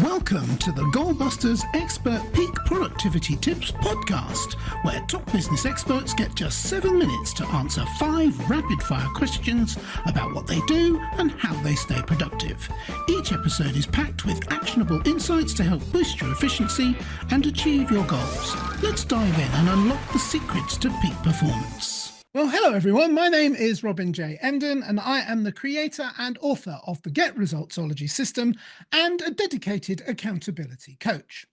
Welcome to the Goalbusters Expert Peak Productivity Tips podcast, where top business experts get just 7 minutes to answer 5 rapid-fire questions about what they do and how they stay productive. Each episode is packed with actionable insights to help boost your efficiency and achieve your goals. Let's dive in and unlock the secrets to peak performance. Well, hello everyone. My name is Robin J. Emden, and I am the creator and author of the Get Resultsology system and a dedicated accountability coach.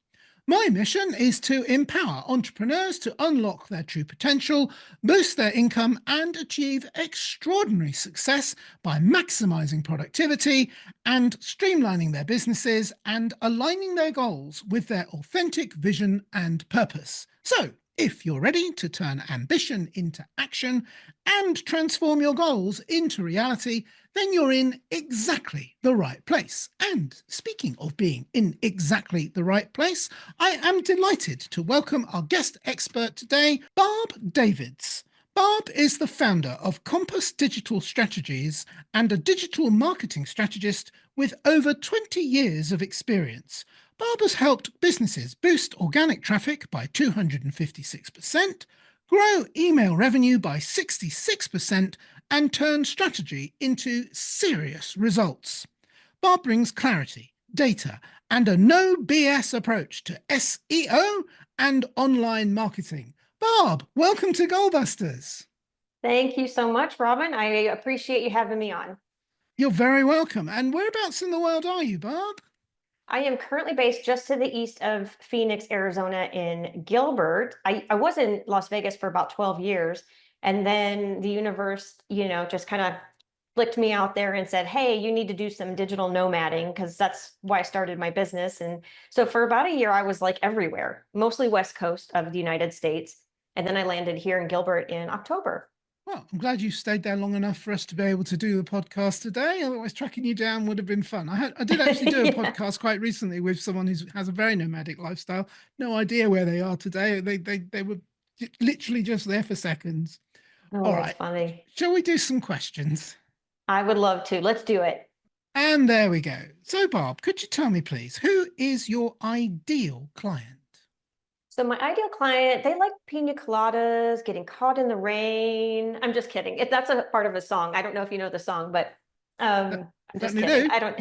My mission is to empower entrepreneurs to unlock their true potential, boost their income, and achieve extraordinary success by maximizing productivity and streamlining their businesses and aligning their goals with their authentic vision and purpose. So, if you're ready to turn ambition into action and transform your goals into reality, then you're in exactly the right place. And speaking of being in exactly the right place, I am delighted to welcome our guest expert today, Barb Davids. Barb is the founder of Compass Digital Strategies and a digital marketing strategist with over 20 years of experience. Barb has helped businesses boost organic traffic by 256%, grow email revenue by 66%, and turn strategy into serious results. Barb brings clarity, data, and a no BS approach to SEO and online marketing. Barb, welcome to Goalbusters. Thank you so much, Robin. I appreciate you having me on. You're very welcome. And whereabouts in the world are you, Barb? I am currently based just to the east of Phoenix, Arizona in Gilbert. I was in Las Vegas for about 12 years. And then the universe, just kind of flicked me out there and said, hey, you need to do some digital nomading, because that's why I started my business. And so for about a year, I was like everywhere, mostly West Coast of the United States. And then I landed here in Gilbert in October. Well, I'm glad you stayed there long enough for us to be able to do the podcast today. Otherwise, tracking you down would have been fun. I did actually do a podcast quite recently with someone who has a very nomadic lifestyle. No idea where they are today. They were literally just there for seconds. Oh, All that's right. funny. Shall we do some questions? I would love to. Let's do it. And there we go. So, Barb, could you tell me, please, who is your ideal client? So my ideal client, they like pina coladas, getting caught in the rain. I'm just kidding. If that's a part of a song, I don't know if you know the song, but I'm just kidding. I don't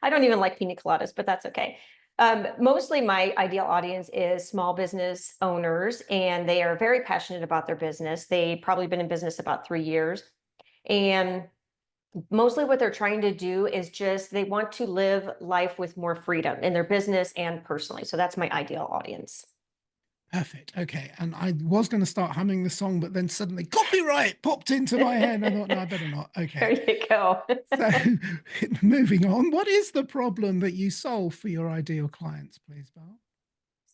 I don't even like pina coladas, but that's okay. Mostly my ideal audience is small business owners, and they are very passionate about their business. They've probably been in business about 3 years. And mostly what they're trying to do is just they want to live life with more freedom in their business and personally. So that's my ideal audience. Perfect. Okay. And I was going to start humming the song, but then suddenly copyright popped into my head. I thought, no, I better not. Okay. There you go. So moving on, what is the problem that you solve for your ideal clients, please, Barb?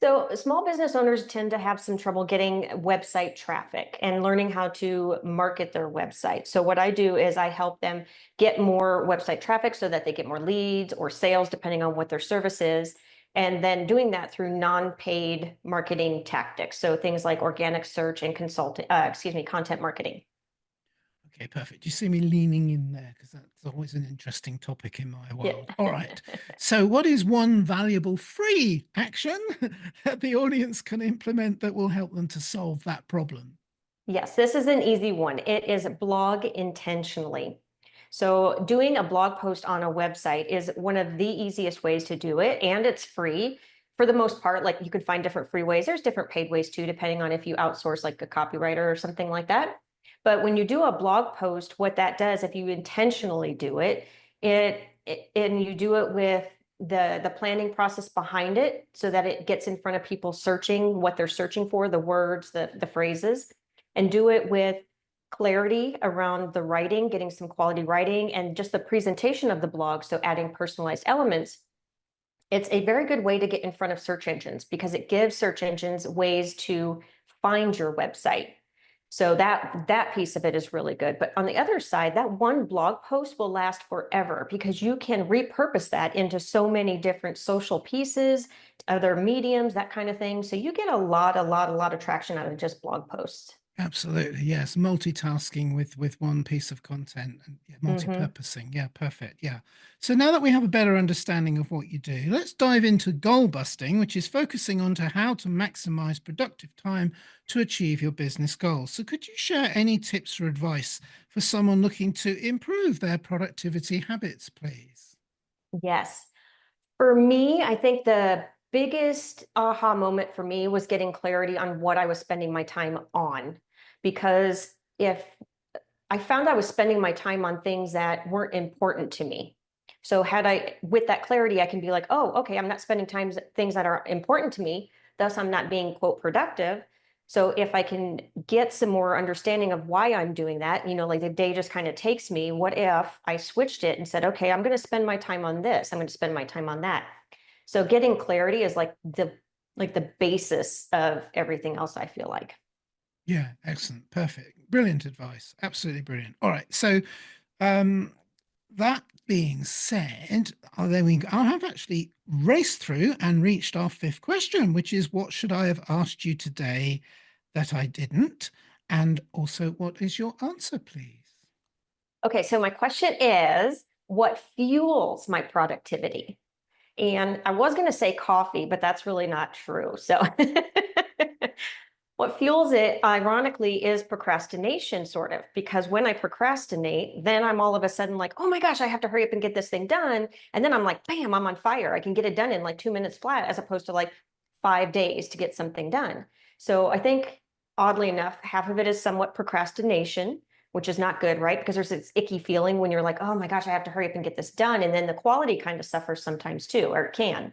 So small business owners tend to have some trouble getting website traffic and learning how to market their website. So what I do is I help them get more website traffic so that they get more leads or sales, depending on what their service is. And then doing that through non-paid marketing tactics. So things like organic search and content marketing. Okay, perfect. You see me leaning in there because that's always an interesting topic in my world. Yeah. All right. So what is one valuable free action that the audience can implement that will help them to solve that problem? Yes, this is an easy one. It is blog intentionally. So doing a blog post on a website is one of the easiest ways to do it, and it's free for the most part. Like, you can find different free ways. There's different paid ways too, depending on if you outsource like a copywriter or something like that. But when you do a blog post, what that does, if you intentionally do it, and you do it with the planning process behind it, so that it gets in front of people searching what they're searching for, the words, the phrases, and do it with clarity around the writing, getting some quality writing, and just the presentation of the blog. So adding personalized elements. It's a very good way to get in front of search engines, because it gives search engines ways to find your website. So that piece of it is really good. But on the other side, that one blog post will last forever, because you can repurpose that into so many different social pieces, other mediums, that kind of thing. So you get a lot of traction out of just blog posts. Absolutely, yes. Multitasking with one piece of content and yeah, Hmm. multi-purposing. Yeah, perfect. Yeah. So now that we have a better understanding of what you do, let's dive into goal busting, which is focusing on to how to maximize productive time to achieve your business goals. So could you share any tips or advice for someone looking to improve their productivity habits, please? Yes. For me, I think the biggest aha moment for me was getting clarity on what I was spending my time on. Because if I found I was spending my time on things that weren't important to me. So had I, with that clarity, I can be like, oh, okay, I'm not spending time things that are important to me. Thus, I'm not being quote productive. So if I can get some more understanding of why I'm doing that, like the day just kind of takes me, what if I switched it and said, okay, I'm going to spend my time on this. I'm going to spend my time on that. So getting clarity is like the basis of everything else, I feel like. Yeah, excellent. Perfect. Brilliant advice. Absolutely brilliant. All right. So Um, that being said, there we go. I have actually raced through and reached our fifth question, which is what should I have asked you today that I didn't? And also, what is your answer, please? Okay, so my question is, what fuels my productivity? And I was going to say coffee, but that's really not true. So what fuels it, ironically, is procrastination, sort of, because when I procrastinate, then I'm all of a sudden like, oh my gosh, I have to hurry up and get this thing done. And then I'm like, bam, I'm on fire. I can get it done in like 2 minutes flat, as opposed to like 5 days to get something done. So I think, oddly enough, half of it is somewhat procrastination, which is not good, right? Because there's this icky feeling when you're like, oh my gosh, I have to hurry up and get this done. And then the quality kind of suffers sometimes too, or it can.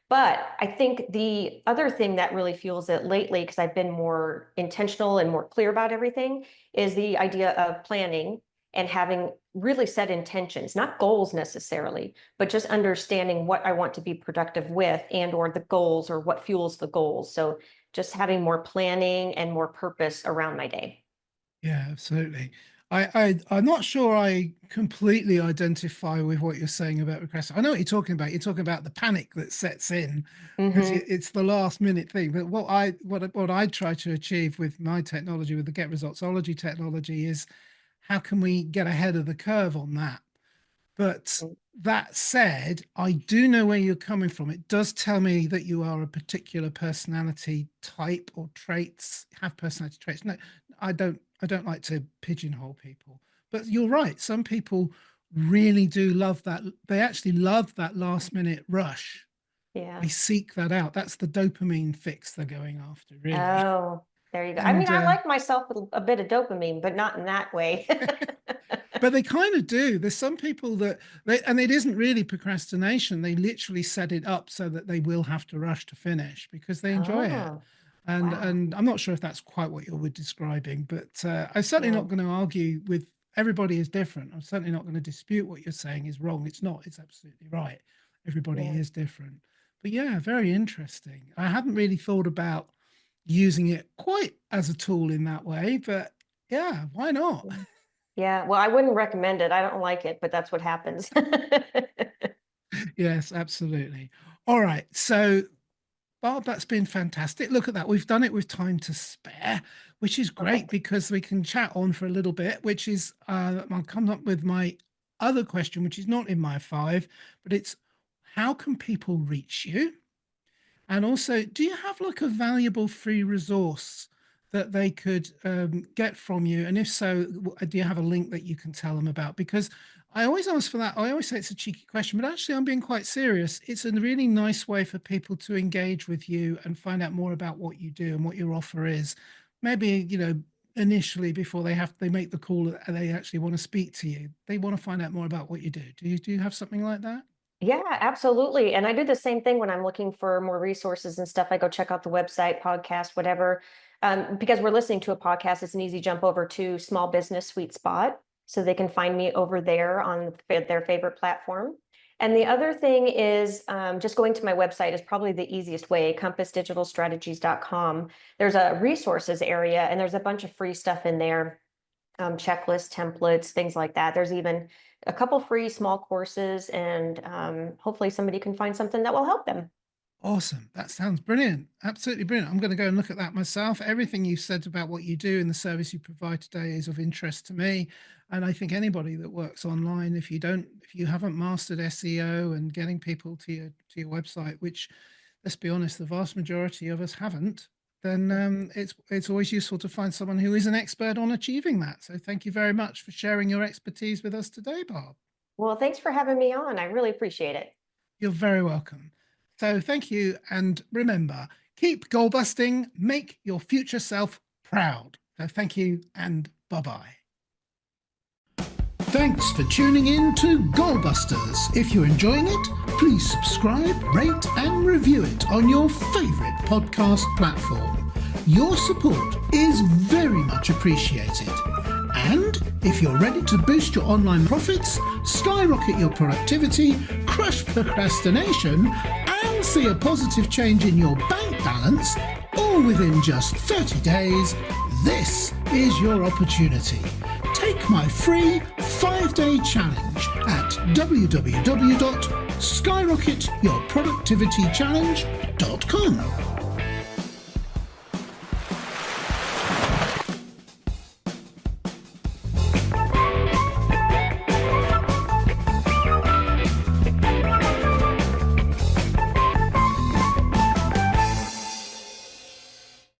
But I think the other thing that really fuels it lately, because I've been more intentional and more clear about everything, is the idea of planning and having really set intentions, not goals necessarily, but just understanding what I want to be productive with and or the goals or what fuels the goals. So just having more planning and more purpose around my day. Yeah, absolutely. I'm not sure I completely identify with what you're saying about requests. I know what you're talking about. You're talking about the panic that sets in because Hmm. it's the last minute thing. But what I try to achieve with my technology, with the Get Resultsology technology, is how can we get ahead of the curve on that? But that said, I do know where you're coming from. It does tell me that you are a particular personality type or traits, have personality traits. No, I don't like to pigeonhole people. But you're right. Some people really do love that. They actually love that last minute rush. Yeah. They seek that out. That's the dopamine fix they're going after, really. Oh, there you go. I mean, And I like myself with a bit of dopamine, but not in that way. but they kind of do. There's some people that and it isn't really procrastination. They literally set it up so that they will have to rush to finish because they enjoy it. Oh, And wow. I'm not sure if that's quite what you were describing, but I'm certainly Yeah. not going to argue with everybody is different. I'm certainly not going to dispute what you're saying is wrong. It's not. It's absolutely right. Everybody Yeah. is different. But yeah, very interesting. I hadn't really thought about using it quite as a tool in that way, but yeah, why not? Yeah. Yeah. Well, I wouldn't recommend it. I don't like it, but that's what happens. Yes, absolutely. All right. So, Barb, that's been fantastic. Look at that. We've done it with time to spare, which is great Perfect. because we can chat on for a little bit, which is, I'll come up with my other question, which is not in my five, but it's how can people reach you? And also, do you have like a valuable free resource that they could get from you? And if so, do you have a link that you can tell them about? Because I always ask for that. I always say it's a cheeky question, but actually, I'm being quite serious. It's a really nice way for people to engage with you and find out more about what you do and what your offer is. Maybe, initially before they make the call and they actually want to speak to you, they want to find out more about what you do. Do you have something like that? Yeah, absolutely. And I do the same thing when I'm looking for more resources and stuff. I go check out the website, podcast, whatever. Because we're listening to a podcast, it's an easy jump over to Small Business Sweet Spot. So they can find me over there on their favorite platform. And the other thing is just going to my website is probably the easiest way, compassdigitalstrategies.com. There's a resources area and there's a bunch of free stuff in there, checklists, templates, things like that. There's even a couple free small courses, and hopefully somebody can find something that will help them. Awesome. That sounds brilliant. Absolutely brilliant. I'm going to go and look at that myself. Everything you said about what you do and the service you provide today is of interest to me. And I think anybody that works online, if you haven't mastered SEO and getting people to your website, which, let's be honest, the vast majority of us haven't, then it's always useful to find someone who is an expert on achieving that. So thank you very much for sharing your expertise with us today, Barb. Well, thanks for having me on. I really appreciate it. You're very welcome. So thank you. And remember, keep goal busting, make your future self proud. So thank you and bye-bye. Thanks for tuning in to Goalbusters. If you're enjoying it, please subscribe, rate and review it on your favourite podcast platform. Your support is very much appreciated. And if you're ready to boost your online profits, skyrocket your productivity, crush procrastination, and see a positive change in your bank balance, all within just 30 days, this is your opportunity. Take my free 5-day challenge at www.skyrocketyourproductivitychallenge.com.